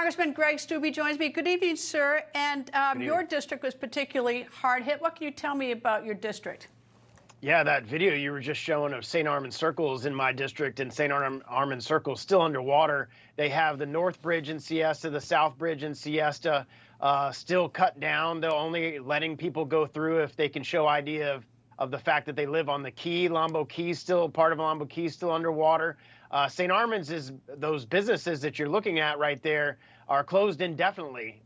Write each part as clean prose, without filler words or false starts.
Congressman Greg Steube joins me. Good evening, sir. And your district was particularly hard hit. What can you tell me about your district? Yeah, that video you were just showing of St. Armand Circle is in my district, and St. Armand Circle is still underwater. They have the North Bridge in Siesta, the South Bridge in Siesta still cut down. They're only letting people go through if they can show ID of the fact that they live on the Key. Lombo Key still, part of Lombo Key still underwater. St. Armand's is those businesses that you're looking at right there are closed indefinitely.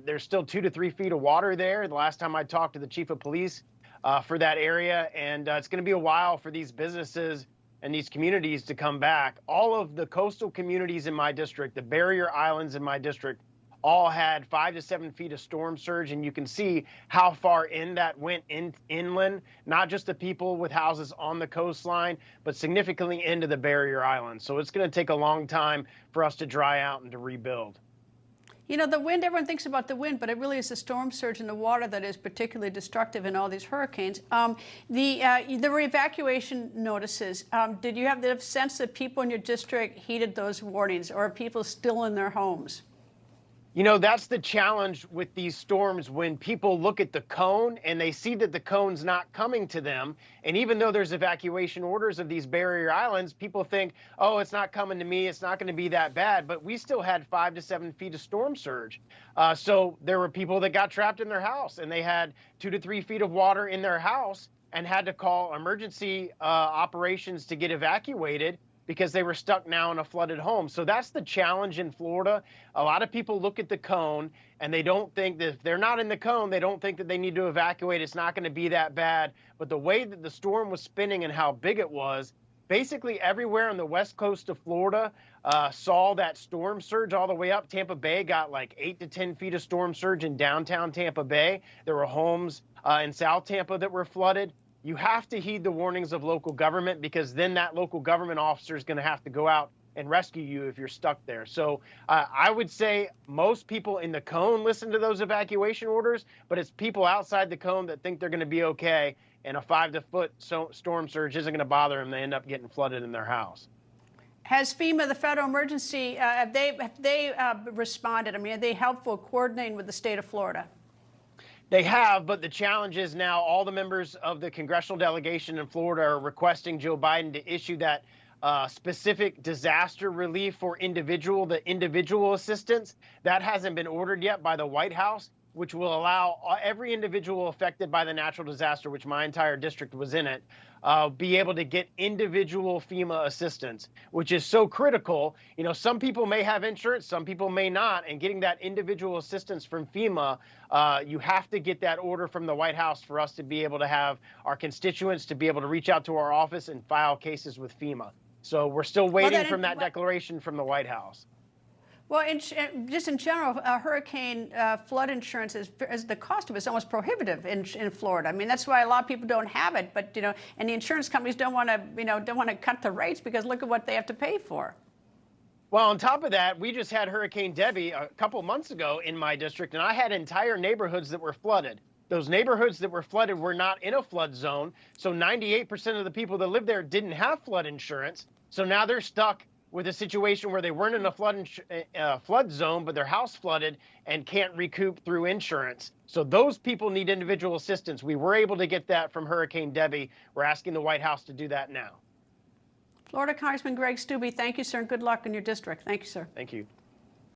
There's still 2 to 3 feet of water there. The last time I talked to the chief of police for that area, and it's going to be a while for these businesses and these communities to come back. All of the coastal communities in my district, the barrier islands in my district, all had 5 to 7 feet of storm surge, and you can see how far in that went inland, not just the people with houses on the coastline, but significantly into the barrier islands. So it's going to take a long time for us to dry out and to rebuild. You know, the wind, everyone thinks about the wind, but it really is the storm surge in the water that is particularly destructive in all these hurricanes. There were evacuation notices. Did you have the sense that people in your district heeded those warnings, or are people still in their homes? You know, that's the challenge with these storms when people look at the cone and they see that the cone's not coming to them. And even though there's evacuation orders of these barrier islands, people think, oh, it's not coming to me. It's not going to be that bad. But we still had 5 to 7 feet of storm surge. So there were people that got trapped in their house and they had 2 to 3 feet of water in their house and had to call emergency operations to get evacuated, because they were stuck now in a flooded home. So that's the challenge in Florida. A lot of people look at the cone and they don't think that if they're not in the cone, they don't think that they need to evacuate. It's not going to be that bad. But the way that the storm was spinning and how big it was, basically everywhere on the west coast of Florida saw that storm surge all the way up. Tampa Bay got like 8 to 10 feet of storm surge in downtown Tampa Bay. There were homes in South Tampa that were flooded. You have to heed the warnings of local government, because then that local government officer is going to have to go out and rescue you if you're stuck there. So I would say most people in the cone listen to those evacuation orders, but it's people outside the cone that think they're going to be okay, and a 5 to foot storm surge isn't going to bother them. They end up getting flooded in their house. Has FEMA, the federal emergency, have they responded? I mean, are they helpful coordinating with the state of Florida? They have, but the challenge is now all the members of the congressional delegation in Florida are requesting Joe Biden to issue that specific disaster relief for the individual assistance. That hasn't been ordered yet by the White House, which will allow every individual affected by the natural disaster, which my entire district was in it, be able to get individual FEMA assistance, which is so critical. You know, some people may have insurance, some people may not, and getting that individual assistance from FEMA, you have to get that order from the White House for us to be able to have our constituents to be able to reach out to our office and file cases with FEMA. So we're still waiting from that declaration from the White House. Well, just in general, hurricane flood insurance is the cost of it is almost prohibitive in Florida. I mean, that's why a lot of people don't have it. But and the insurance companies don't want to cut the rates, because look at what they have to pay for. Well, on top of that, we just had Hurricane Debbie a couple months ago in my district, and I had entire neighborhoods that were flooded. Those neighborhoods that were flooded were not in a flood zone, so 98% of the people that lived there didn't have flood insurance. So now they're stuck with a situation where they weren't in a flood zone, but their house flooded and can't recoup through insurance. So those people need individual assistance. We were able to get that from Hurricane Debbie. We're asking the White House to do that now. Florida Congressman Greg Steube, thank you, sir, and good luck in your district. Thank you, sir. Thank you.